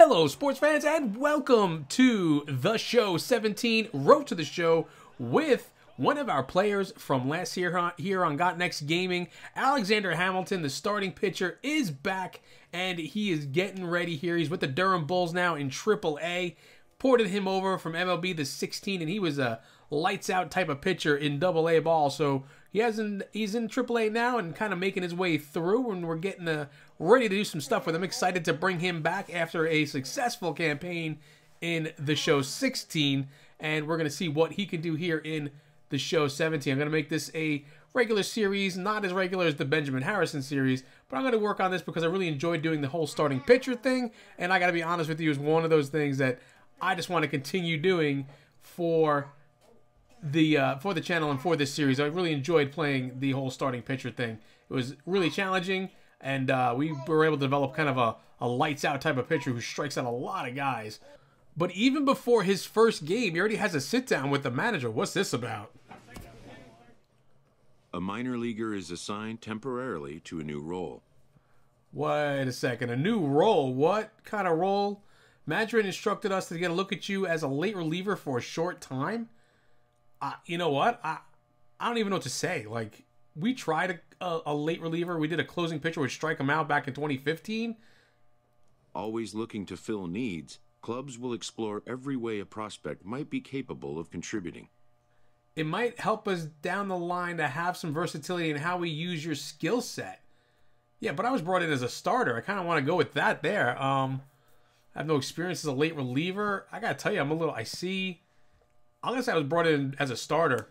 Hello, sports fans, and welcome to The Show 17, Road to the Show, with one of our players from last year here on Got Next Gaming. Alexander Hamilton, the starting pitcher, is back, and he is getting ready here. He's with the Durham Bulls now in AAA. Ported him over from MLB The 16, and he was a lights-out type of pitcher in AA ball, so he's in AAA now and kind of making his way through, and we're getting ready to do some stuff with him. Excited to bring him back after a successful campaign in The Show 16, and we're going to see what he can do here in The Show 17. I'm going to make this a regular series, not as regular as the Benjamin Harrison series, but I'm going to work on this because I really enjoyed doing the whole starting pitcher thing, and I got to be honest with you, it's one of those things that I just want to continue doing for the channel and for this series. I really enjoyed playing the whole starting pitcher thing. It was really challenging, and we were able to develop kind of a lights out type of pitcher who strikes out a lot of guys. But even before his first game, he already has a sit down with the manager. What's this about? A minor leaguer is assigned temporarily to a new role. Wait a second, a new role? What kind of role? Management instructed us to get a look at you as a late reliever for a short time. You know what? I don't even know what to say. Like, we tried a late reliever. We did a closing pitcher with strike him out back in 2015. Always looking to fill needs, clubs will explore every way a prospect might be capable of contributing. It might help us down the line to have some versatility in how we use your skill set. Yeah, but I was brought in as a starter. I kind of want to go with that there. I have no experience as a late reliever. I got to tell you, I'm going to say I was brought in as a starter.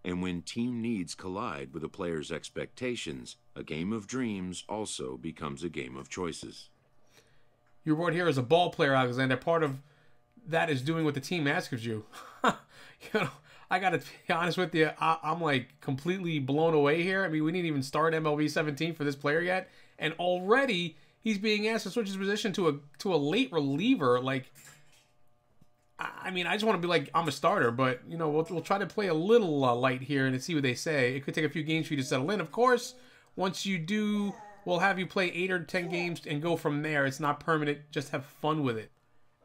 And when team needs collide with a player's expectations, a game of dreams also becomes a game of choices. You're brought here as a ball player, Alexander. Part of that is doing what the team asks of you. I got to be honest with you. I'm like completely blown away here. I mean, we didn't even start MLB 17 for this player yet, and already he's being asked to switch his position to a late reliever. Like, I mean, I just want to be like, I'm a starter, but, you know, we'll try to play a little light here and see what they say. It could take a few games for you to settle in, of course. Once you do, we'll have you play 8 or 10 games and go from there. It's not permanent. Just have fun with it.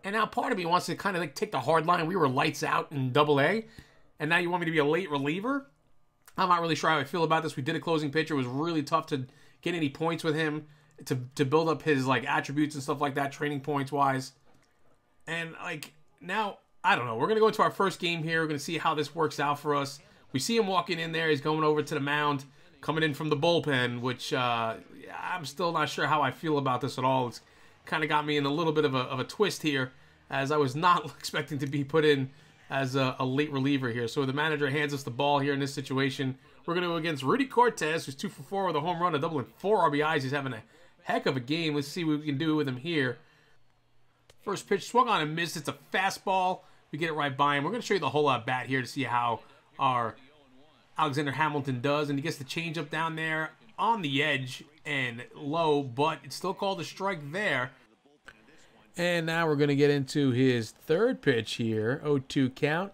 And now part of me wants to kind of like take the hard line. We were lights out in AA, and now you want me to be a late reliever? I'm not really sure how I feel about this. We did a closing pitcher. It was really tough to get any points with him, to build up his like attributes and stuff like that, training points wise. And like, now, I don't know. We're going to go into our first game here. We're going to see how this works out for us. We see him walking in there. He's going over to the mound, coming in from the bullpen, which I'm still not sure how I feel about this at all. It's kind of got me in a little bit of a twist here, as I was not expecting to be put in as a late reliever here. So the manager hands us the ball here in this situation. We're going to go against Rudy Cortez, who's 2 for 4 with a home run, a double, and 4 RBIs. He's having a heck of a game. Let's see what we can do with him here. First pitch, swung on and missed. It's a fastball. We get it right by him. We're going to show you the whole bat here to see how our Alexander Hamilton does. And he gets the changeup down there on the edge and low, but it's still called a strike there. And now we're going to get into his third pitch here. 0-2 count.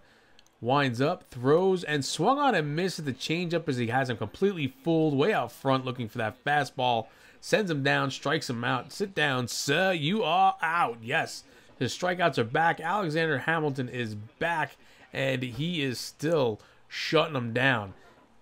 Winds up, throws, and swung on and misses the changeup as he has him completely fooled way out front looking for that fastball. Sends him down, strikes him out. Sit down, sir. You are out. Yes, his strikeouts are back. Alexander Hamilton is back, and he is still shutting them down.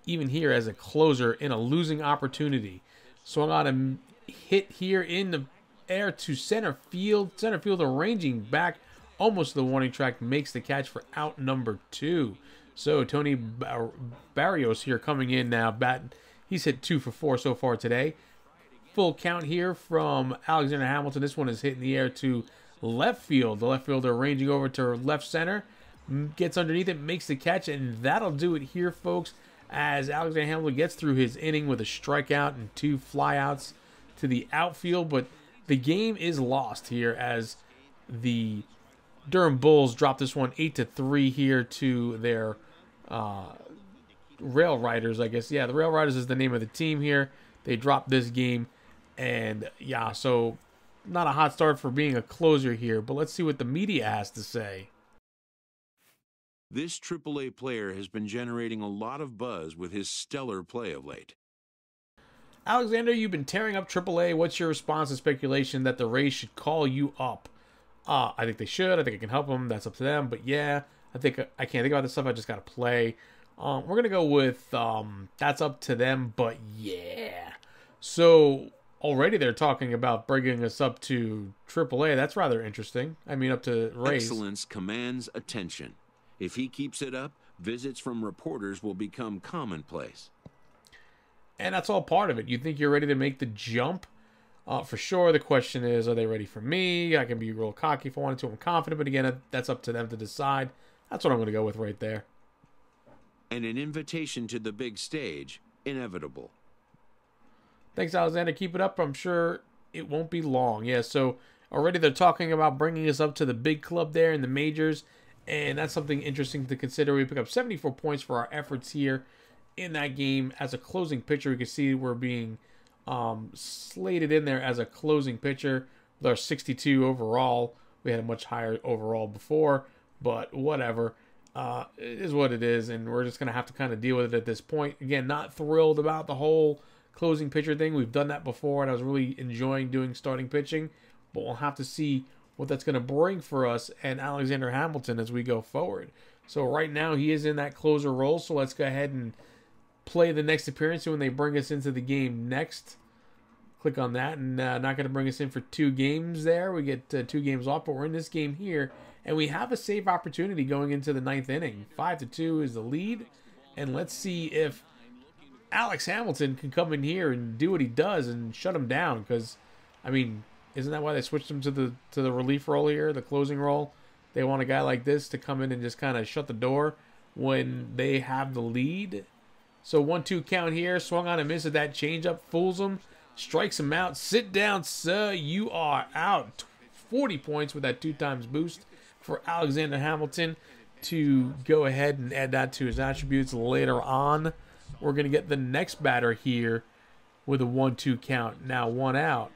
Even here as a closer in a losing opportunity. Swung on and hit here in the air to center field. Center field arranging back almost to the warning track. Makes the catch for out number 2. So Tony Barrios here coming in now. Batting. He's hit 2 for 4 so far today. Full count here from Alexander Hamilton. This one is hitting the air to left field. The left fielder ranging over to left center. Gets underneath it, makes the catch, and that'll do it here, folks, as Alexander Hamilton gets through his inning with a strikeout and 2 flyouts to the outfield. But the game is lost here as the Durham Bulls drop this one 8-3 here to their Rail Riders, I guess. Yeah, the Rail Riders is the name of the team here. They dropped this game. And yeah, so not a hot start for being a closer here, but let's see what the media has to say. This AAA player has been generating a lot of buzz with his stellar play of late. Alexander, you've been tearing up AAA. What's your response to speculation that the Rays should call you up? I think they should. I think it can help them. That's up to them. But yeah, I think I can't think about this stuff. I just got to play. We're going to go with that's up to them. But yeah. So already they're talking about bringing us up to AAA. That's rather interesting. I mean, up to Rays. Excellence commands attention. If he keeps it up, visits from reporters will become commonplace. And that's all part of it. You think you're ready to make the jump? For sure. The question is, are they ready for me? I can be real cocky if I wanted to. I'm confident, but again, that's up to them to decide. That's what I'm going to go with right there. And an invitation to the big stage, inevitable. Thanks, Alexander. Keep it up. I'm sure it won't be long. Yeah, so already they're talking about bringing us up to the big club there in the majors, and that's something interesting to consider. We pick up 74 points for our efforts here in that game. As a closing pitcher, we can see we're being slated in there as a closing pitcher with our 62 overall. We had a much higher overall before, but whatever. It is what it is, and we're just going to have to kind of deal with it at this point. Again, not thrilled about the whole closing pitcher thing. We've done that before, and I was really enjoying doing starting pitching, but we'll have to see what that's going to bring for us and Alexander Hamilton as we go forward. So right now he is in that closer role, so let's go ahead and play the next appearance when they bring us into the game next. Click on that, and not going to bring us in for 2 games there. We get 2 games off, but we're in this game here, and we have a save opportunity going into the 9th inning. 5-2 is the lead, and let's see if Alex Hamilton can come in here and do what he does and shut him down, because, I mean, isn't that why they switched him to the relief role here, the closing role? They want a guy like this to come in and just kind of shut the door when they have the lead. So 1-2 count here. Swung on and missed at that changeup. Fools him. Strikes him out. Sit down, sir. You are out. 40 points with that 2 times boost for Alexander Hamilton to go ahead and add that to his attributes later on. We're going to get the next batter here with a 1-2 count. Now 1 out.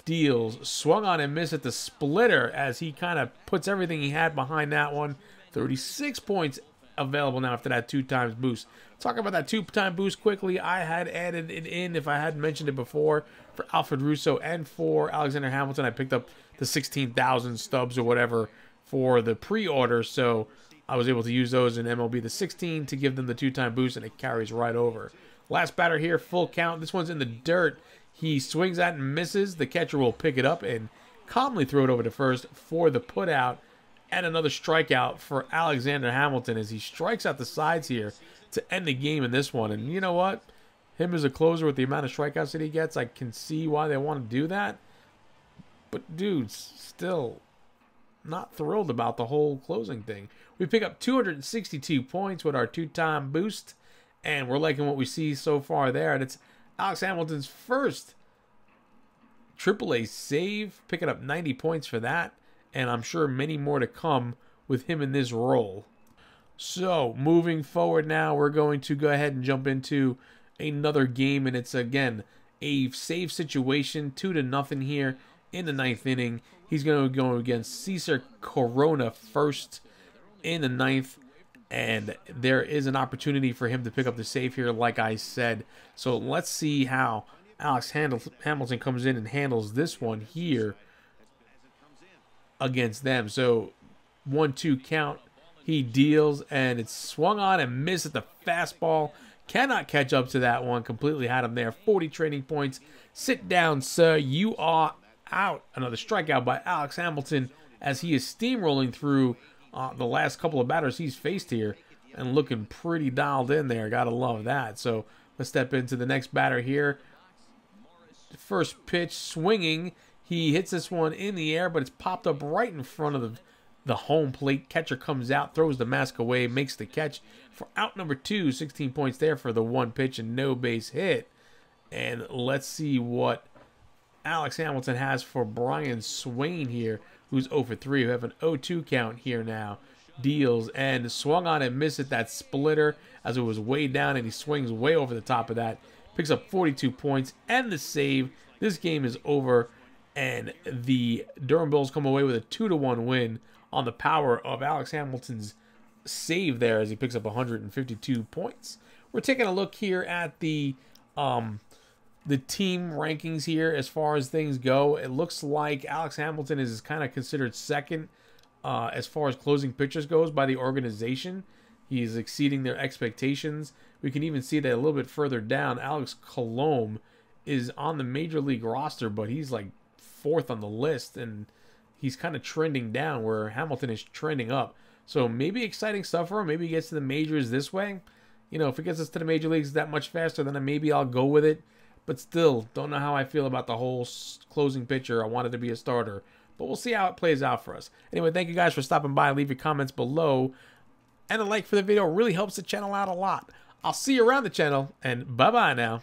Deals. Swung on and missed at the splitter as he kind of puts everything he had behind that one. 36 points available now after that 2 times boost. Talk about that 2-time boost quickly. I had added it in, if I hadn't mentioned it before, for Alfred Russo and for Alexander Hamilton. I picked up the 16,000 stubs or whatever for the pre-order, so I was able to use those in MLB The 16 to give them the 2-time boost, and it carries right over. Last batter here, full count. This one's in the dirt. He swings at and misses. The catcher will pick it up and calmly throw it over to first for the putout. And another strikeout for Alexander Hamilton as he strikes out the sides here to end the game in this one. And you know what? Him as a closer with the amount of strikeouts that he gets, I can see why they want to do that. But dude's still not thrilled about the whole closing thing. We pick up 262 points with our 2-time boost, and we're liking what we see so far there. And it's Alex Hamilton's first AAA save, picking up 90 points for that. And I'm sure many more to come with him in this role. So, moving forward now, we're going to go ahead and jump into another game. And it's, again, a save situation, 2-0 here in the 9th inning. He's going to go against Cesar Corona first in the 9th. And there is an opportunity for him to pick up the save here, like I said. So, let's see how Alex Hamilton comes in and handles this one here against them. So 1-2 count. He deals, and it's swung on and missed at the fastball. Cannot catch up to that one. Completely had him there. 40 trading points. Sit down, sir. You are out. Another strikeout by Alex Hamilton as he is steamrolling through the last couple of batters he's faced here and looking pretty dialed in there. Gotta love that. So let's step into the next batter here. First pitch, swinging. He hits this one in the air, but it's popped up right in front of the home plate. Catcher comes out, throws the mask away, makes the catch for out number 2. 16 points there for the 1 pitch and no base hit. And let's see what Alex Hamilton has for Brian Swain here, who's 0 for 3. We have an 0-2 count here now. Deals and swung on and missed at that splitter as it was way down, and he swings way over the top of that. Picks up 42 points and the save. This game is over. And the Durham Bulls come away with a 2-1 win on the power of Alex Hamilton's save there as he picks up 152 points. We're taking a look here at the the team rankings here as far as things go, it looks like Alex Hamilton is kind of considered second as far as closing pitchers goes by the organization. He's exceeding their expectations. We can even see that a little bit further down. Alex Colomé is on the major league roster, but he's like fourth on the list, and he's kind of trending down where Hamilton is trending up. So maybe exciting stuff for him. Maybe he gets to the majors this way. You know, if it gets us to the major leagues that much faster, then maybe I'll go with it. But still, don't know how I feel about the whole closing pitcher. I wanted to be a starter. But we'll see how it plays out for us. Anyway, thank you guys for stopping by. Leave your comments below. And a like for the video really helps the channel out a lot. I'll see you around the channel. And bye-bye now.